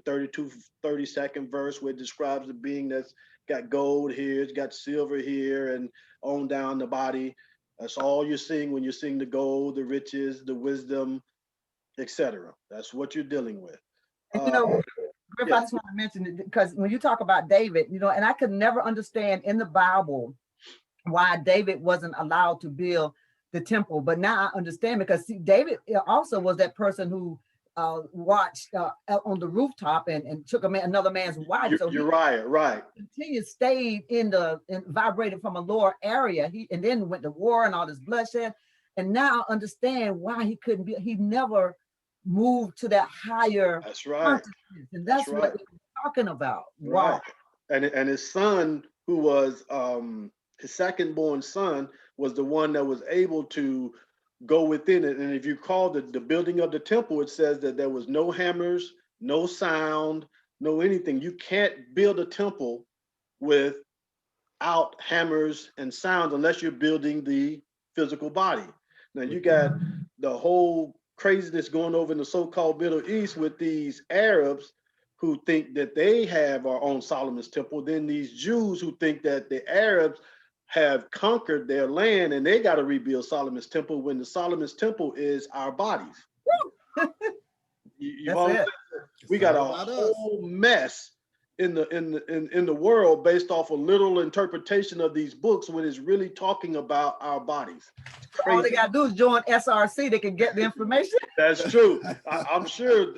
32-32 verse, where it describes the being that's got gold here, it's got silver here, and on down the body. That's all you're seeing when you're seeing the gold, the riches, the wisdom, etc. That's what you're dealing with. Griff, I just want to mention it because when you talk about David, and I could never understand in the Bible why David wasn't allowed to build the temple. But now I understand, because David also was that person who watched on the rooftop and took another man's wife. So you're right. Continued, stayed and vibrated from a lower area. And then went to war and all this bloodshed. And now I understand why he couldn't be. He never moved to that higher. That's right. And that's what we're talking about. Right. Wow. And his son, who was his second born son, was the one that was able to go within it. And if you call the building of the temple, it says that there was no hammers, no sound, no anything. You can't build a temple without hammers and sounds unless you're building the physical body. Now you got the whole craziness going over in the so-called Middle East with these Arabs who think that they have our own Solomon's temple. Then these Jews who think that the Arabs have conquered their land and they got to rebuild Solomon's temple, when the Solomon's temple is our bodies. We got a whole mess in the world based off a literal interpretation of these books, when it's really talking about our bodies. All they gotta do is join SRC. They can get the information. That's true. I'm sure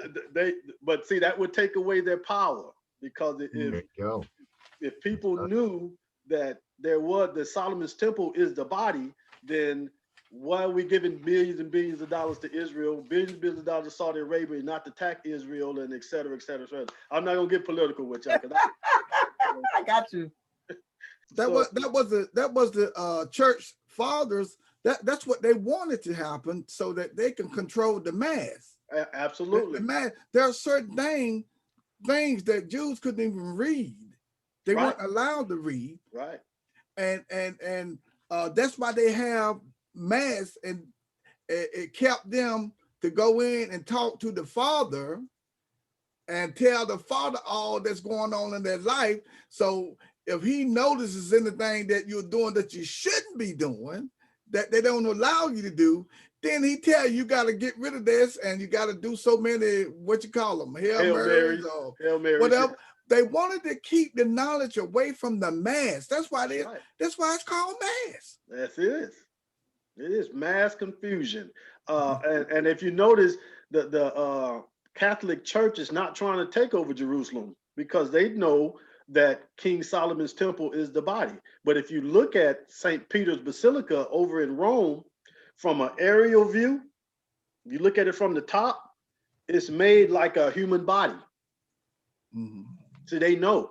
but see, that would take away their power, because if people knew that the Solomon's temple is the body, then why are we giving billions and billions of dollars to Israel, billions and billions of dollars to Saudi Arabia, not to attack Israel, and et cetera, et cetera, et cetera. I'm not gonna get political with y'all. I got you. That was the church fathers. That's what they wanted to happen so that they can control the mass. Absolutely. The mass. There are certain things that Jews couldn't even read. They weren't allowed to read. Right. And that's why they have mass, and it kept them to go in and talk to the Father and tell the Father all that's going on in their life. So if he notices anything that you're doing that you shouldn't be doing, that they don't allow you to do, then he tell you got to get rid of this, and you got to do so many, what you call them, Hail Marys or Hail Marys, whatever. They wanted to keep the knowledge away from the mass. That's why that's why it's called mass. Yes, it is. It is mass confusion. And if you notice, the Catholic Church is not trying to take over Jerusalem because they know that King Solomon's temple is the body. But if you look at St. Peter's Basilica over in Rome, from an aerial view, you look at it from the top, it's made like a human body. Mm-hmm. So they know,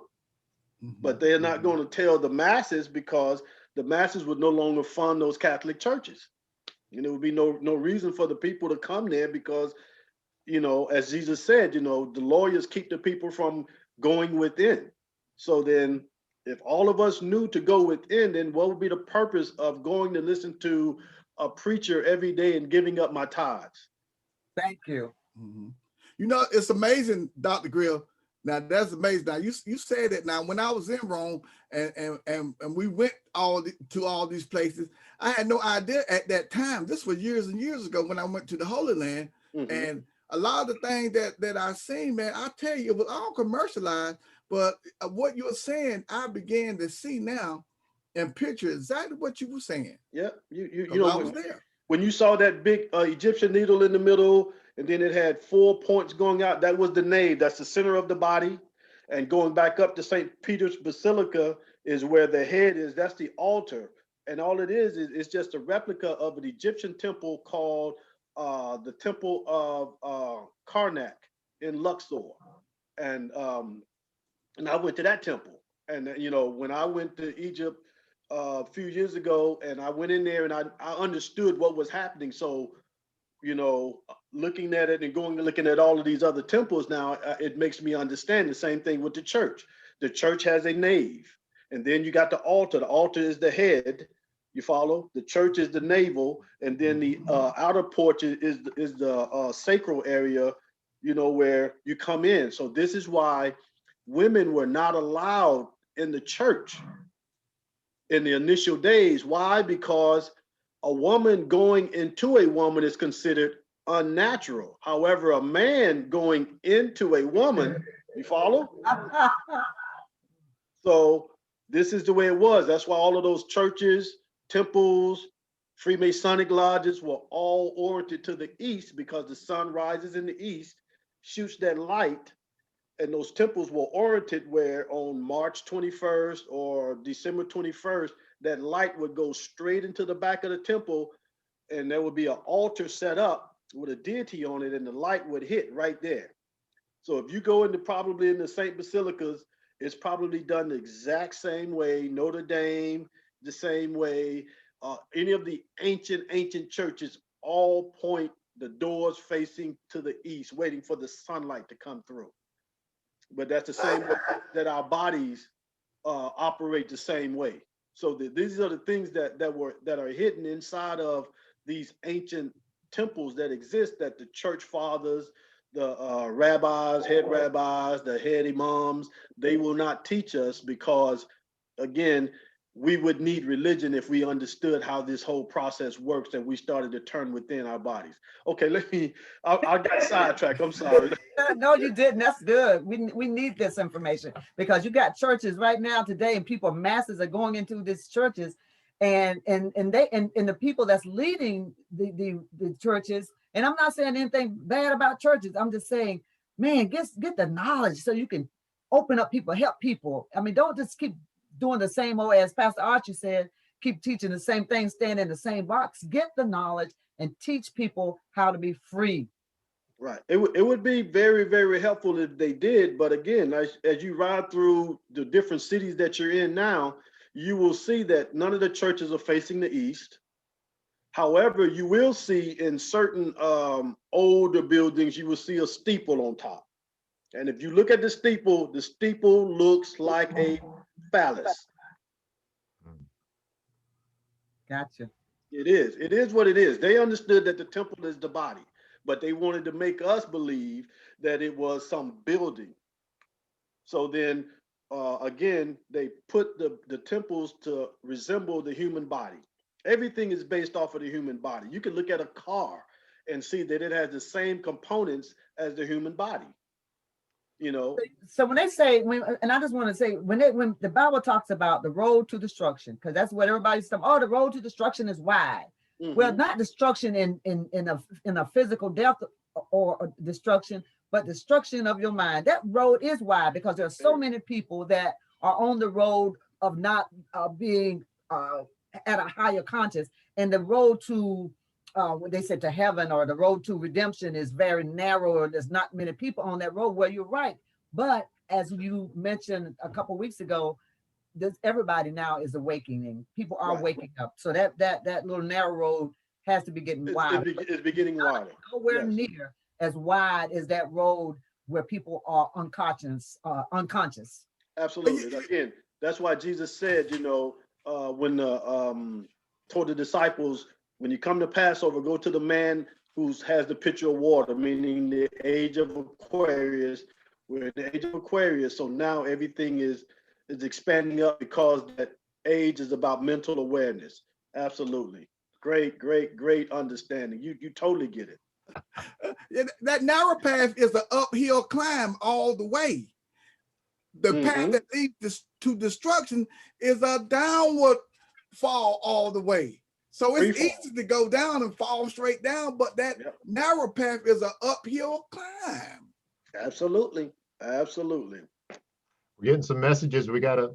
but they're not going to tell the masses because the masses would no longer fund those Catholic churches. And there would be no reason for the people to come there because, you know, as Jesus said, you know, the lawyers keep the people from going within. So then if all of us knew to go within, then what would be the purpose of going to listen to a preacher every day and giving up my tithes? Thank you. Mm-hmm. You know, it's amazing, Dr. Grill. Now that's amazing. Now you said that. Now when I was in Rome and we went to all these places, I had no idea at that time. This was years and years ago when I went to the Holy Land, and a lot of the things that I seen, man, I tell you, it was all commercialized. But what you're saying, I began to see now and picture exactly what you were saying. Yeah, you know, I was there. When you saw that big Egyptian needle in the middle, and then it had 4 points going out, that was the nave. That's the center of the body. And going back up to St. Peter's Basilica is where the head is. That's the altar. And all it is it's just a replica of an Egyptian temple called the Temple of Karnak in Luxor. And I went to that temple. And, you know, when I went to Egypt a few years ago, and I went in there and I understood what was happening. So, you know, looking at it and looking at all of these other temples now, it makes me understand the same thing with the church. The church has a nave, and then you got the altar. The altar is the head. You follow? The church is the navel, and then the outer porch is the sacral area, you know, where you come in. So this is why women were not allowed in the church in the initial days. Why? Because a woman going into a woman is considered unnatural. However, a man going into a woman, you follow? So this is the way it was. That's why all of those churches, temples, Freemasonic lodges were all oriented to the east, because the sun rises in the east, shoots that light, and those temples were oriented where on March 21st or December 21st, that light would go straight into the back of the temple, and there would be an altar set up with a deity on it, and the light would hit right there. So if you go into probably in the St. Basilicas, it's probably done the exact same way. Notre Dame, the same way. Any of the ancient churches all point the doors facing to the east, waiting for the sunlight to come through. But that's the same way that our bodies operate the same way. So these are the things that are hidden inside of these ancient temples that exist, that the church fathers, the rabbis, head rabbis, the head imams, they will not teach us, because again, we would need religion if we understood how this whole process works and we started to turn within our bodies. Okay, I got sidetracked. I'm sorry. No, you didn't. That's good. We need this information, because you got churches right now today, and people, masses are going into these churches, and the people that's leading the churches. And I'm not saying anything bad about churches. I'm just saying, man, get the knowledge so you can open up people, help people. I mean, don't just keep doing the same old, as Pastor Archie said, keep teaching the same thing, staying in the same box. Get the knowledge and teach people how to be free. Right. It would be very, very helpful if they did. But again, as you ride through the different cities that you're in now, you will see that none of the churches are facing the east. However, you will see in certain older buildings, you will see a steeple on top. And if you look at the steeple looks like a phallus. Gotcha. It is. It is what it is. They understood that the temple is the body, but they wanted to make us believe that it was some building. So then, again, they put the temples to resemble the human body. Everything is based off of the human body. You can look at a car and see that it has the same components as the human body. You know. So when they say, and I just want to say, when the Bible talks about the road to destruction, because that's what everybody's saying. Oh, the road to destruction is wide. Mhm. Well, not destruction in a physical death or destruction, but destruction of your mind. That road is wide because there are so many people that are on the road of not being at a higher conscious, and the road to what they said to heaven or the road to redemption is very narrow, or there's not many people on that road. Well, you're right, but as you mentioned a couple weeks ago, everybody now is awakening. People are waking up, so that little narrow road has to be getting wider. It's beginning wider. Nowhere near as wide as that road where people are unconscious. Absolutely. Again, that's why Jesus said, when told the disciples, when you come to Passover, go to the man who has the pitcher of water, meaning the age of Aquarius. We're in the age of Aquarius, so now everything is expanding up because that age is about mental awareness. Absolutely. Great understanding. You totally get it. That narrow path is an uphill climb all the way. The path that leads to destruction is a downward fall all the way. So it's easy to go down and fall straight down, but that narrow path is an uphill climb. Absolutely. We're getting some messages. We got a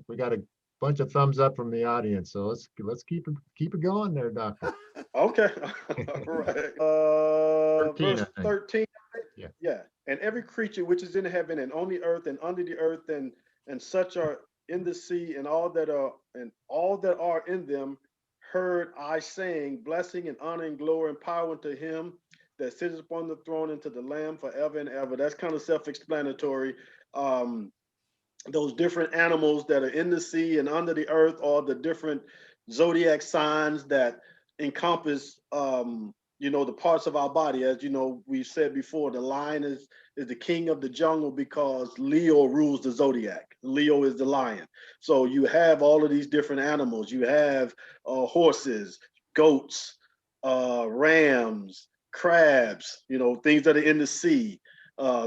bunch of thumbs up from the audience. So let's keep it going there, Doctor. Okay. All right. 13, verse 13. Yeah. And every creature which is in heaven and on the earth and under the earth and such are in the sea and all that are in them heard I saying, blessing and honor and glory and power unto him that sits upon the throne and to the Lamb forever and ever. That's kind of self-explanatory. Those different animals that are in the sea and under the earth are the different zodiac signs that encompass the parts of our body. As you know, we've said before, the lion is the king of the jungle because Leo rules the zodiac. Leo is the lion. So you have all of these different animals. You have horses, goats, rams, crabs, things that are in the sea,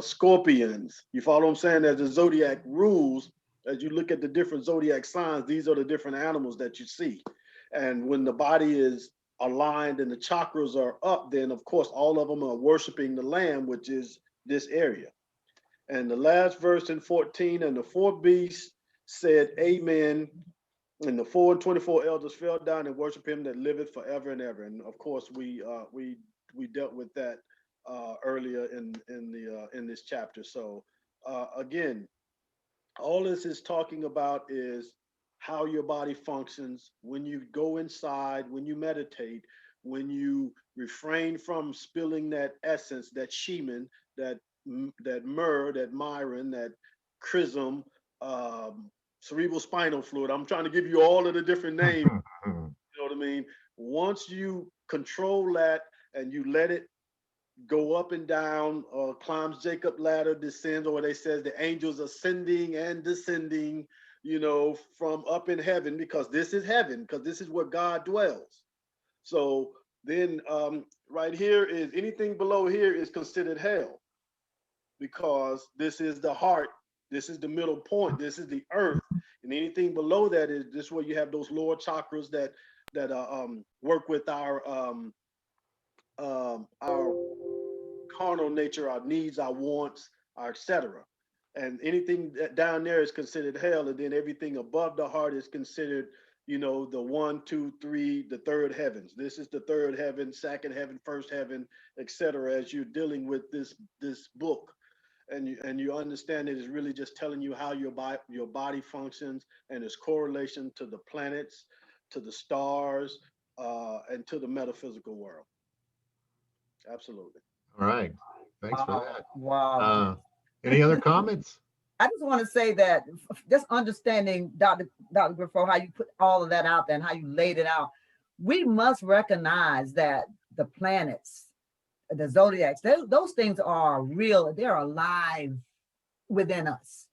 scorpions. You follow what I'm saying? As the zodiac rules, as you look at the different zodiac signs, these are the different animals that you see. And when the body is aligned and the chakras are up, then of course all of them are worshiping the Lamb, which is this area. And the last verse in 14, and the four beasts said amen, and the 4 and 24 elders fell down and worship him that liveth forever and ever. And of course we dealt with that earlier in this chapter. So again, all this is talking about is how your body functions when you go inside, when you meditate, when you refrain from spilling that essence, that shemen, that myrrh, that myron, that chrism, cerebral spinal fluid. I'm trying to give you all of the different names. You know what I mean? Once you control that and you let it go up and down, climbs Jacob's ladder, descends, or they says the angels ascending and descending, from up in heaven, because this is heaven, because this is where God dwells. So then right here is anything below here is considered hell, because this is the heart, this is the middle point, this is the earth, and anything below that is this where you have those lower chakras that work with our carnal nature, our needs, our wants, our etc. And anything that down there is considered hell, and then everything above the heart is considered you know, the 1, 2, 3, the third heavens. This is the third heaven, second heaven, first heaven, etc. As you're dealing with this book, and you understand it is really just telling you how your body functions and its correlation to the planets, to the stars, and to the metaphysical world. Absolutely. All right. Thanks for Wow. that. Wow. Any other comments? I just want to say that just understanding Dr. Griffo, how you put all of that out there and how you laid it out, we must recognize that the planets, the zodiacs, those things are real. They're alive within us.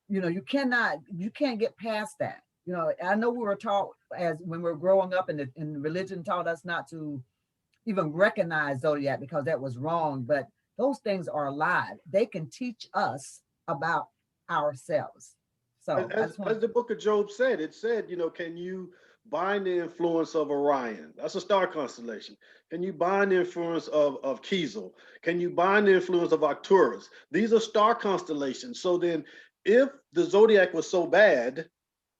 You know, you can't get past that. You know, I know we were taught as when we were growing up, and religion taught us not to even recognize zodiac because that was wrong. But those things are alive. They can teach us about ourselves. So As the book of Job said, it said, you know, can you bind the influence of Orion? That's a star constellation. Can you bind the influence of Kiesel? Can you bind the influence of Arcturus? These are star constellations. So then if the zodiac was so bad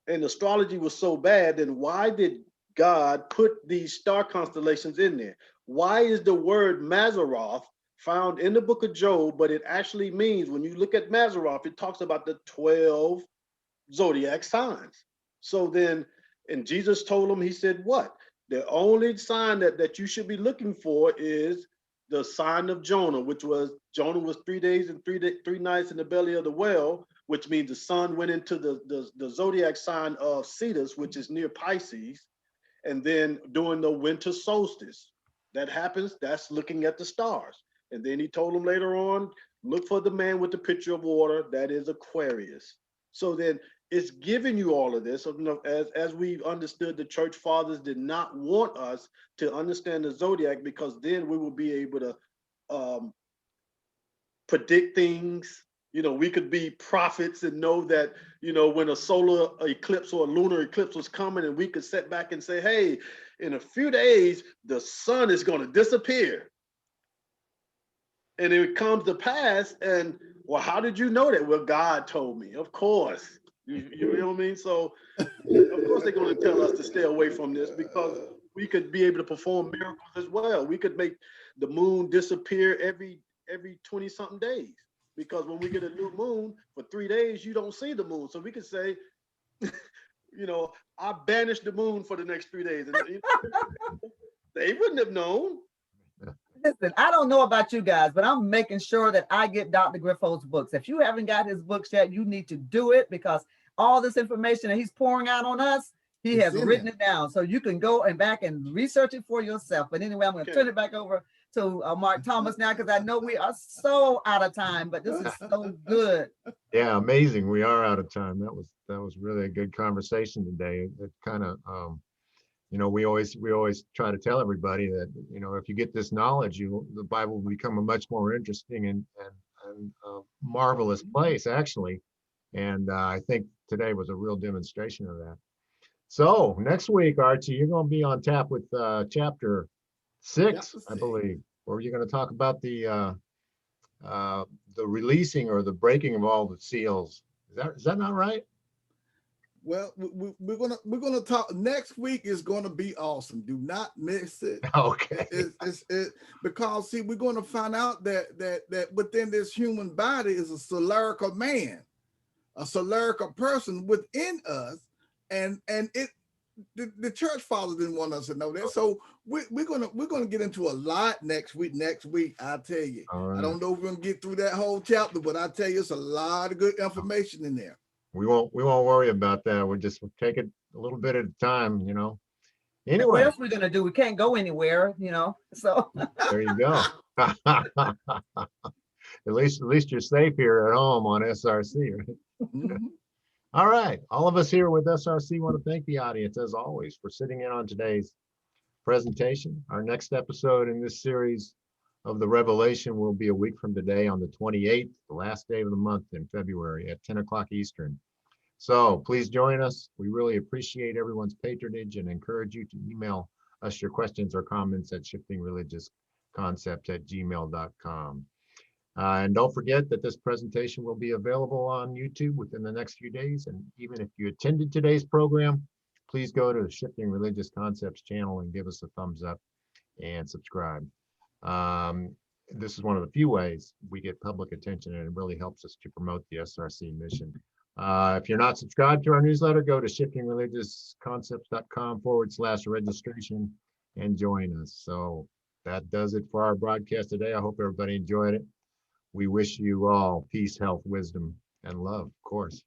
and astrology was so bad, then why did God put these star constellations in there? Why is the word Mazzaroth found in the book of Job, but it actually means, when you look at Mazzaroth, it talks about the 12 zodiac signs. So then, and Jesus told him, he said, what? The only sign that you should be looking for is the sign of Jonah, which was Jonah was 3 days and 3 nights in the belly of the whale, which means the sun went into the zodiac sign of Cetus, which is near Pisces. And then during the winter solstice, that happens, that's looking at the stars. And then he told him later on, look for the man with the pitcher of water, that is Aquarius. So then it's giving you all of this. So, you know, as we've understood, the church fathers did not want us to understand the zodiac, because then we will be able to predict things. You know, we could be prophets and know that, you know, when a solar eclipse or a lunar eclipse was coming, and we could sit back and say, hey, in a few days, the sun is going to disappear. And it comes to pass, and well, how did you know that? Well, God told me. Of course. You know what I mean? So, of course, they're going to tell us to stay away from this, because we could be able to perform miracles as well. We could make the moon disappear every 20-something days, because when we get a new moon for 3 days, you don't see the moon. So we could say, you know, I banished the moon for the next 3 days. And they wouldn't have known. Listen, I don't know about you guys, but I'm making sure that I get Dr. Griffo's books. If you haven't got his books yet, you need to do it, because all this information that he's pouring out on us, he has written it down. So you can go and back and research it for yourself. But anyway, I'm going to turn it back over to Mark Thomas now, because I know we are so out of time, but this is so good. Yeah, amazing. We are out of time. That was really a good conversation today. It kind of, you know, we always try to tell everybody that, you know, if you get this knowledge, the Bible will become a much more interesting and marvelous place, actually. And I think today was a real demonstration of that. So next week, Archie, you're going to be on tap with chapter 6, I believe, where you're going to talk about the releasing or the breaking of all the seals. Is that not right? Well, we're gonna talk next week. Is gonna be awesome. Do not miss it. Okay. Because see, we're gonna find out that within this human body is a solarical man, a solarical person within us, and the church fathers didn't want us to know that. So we're gonna get into a lot next week. I tell you, right. I don't know if we're gonna get through that whole chapter, but I tell you, it's a lot of good information in there. We won't worry about that. We'll just take it a little bit at a time, you know. Anyway, what else we're gonna do? We can't go anywhere, you know. So there you go. At least you're safe here at home on SRC, right? Mm-hmm. All right. All of us here with SRC want to thank the audience, as always, for sitting in on today's presentation. Our next episode in this series of the Revelation will be a week from today on the 28th, the last day of the month in February at 10 o'clock Eastern. So please join us. We really appreciate everyone's patronage and encourage you to email us your questions or comments at shiftingreligiousconcepts@gmail.com. And don't forget that this presentation will be available on YouTube within the next few days. And even if you attended today's program, please go to the Shifting Religious Concepts channel and give us a thumbs up and subscribe. This is one of the few ways we get public attention, and it really helps us to promote the SRC mission. If you're not subscribed to our newsletter, go to shiftingreligiousconcepts.com/registration and join us. So that does it for our broadcast today. I hope everybody enjoyed it. We wish you all peace, health, wisdom, and love, of course.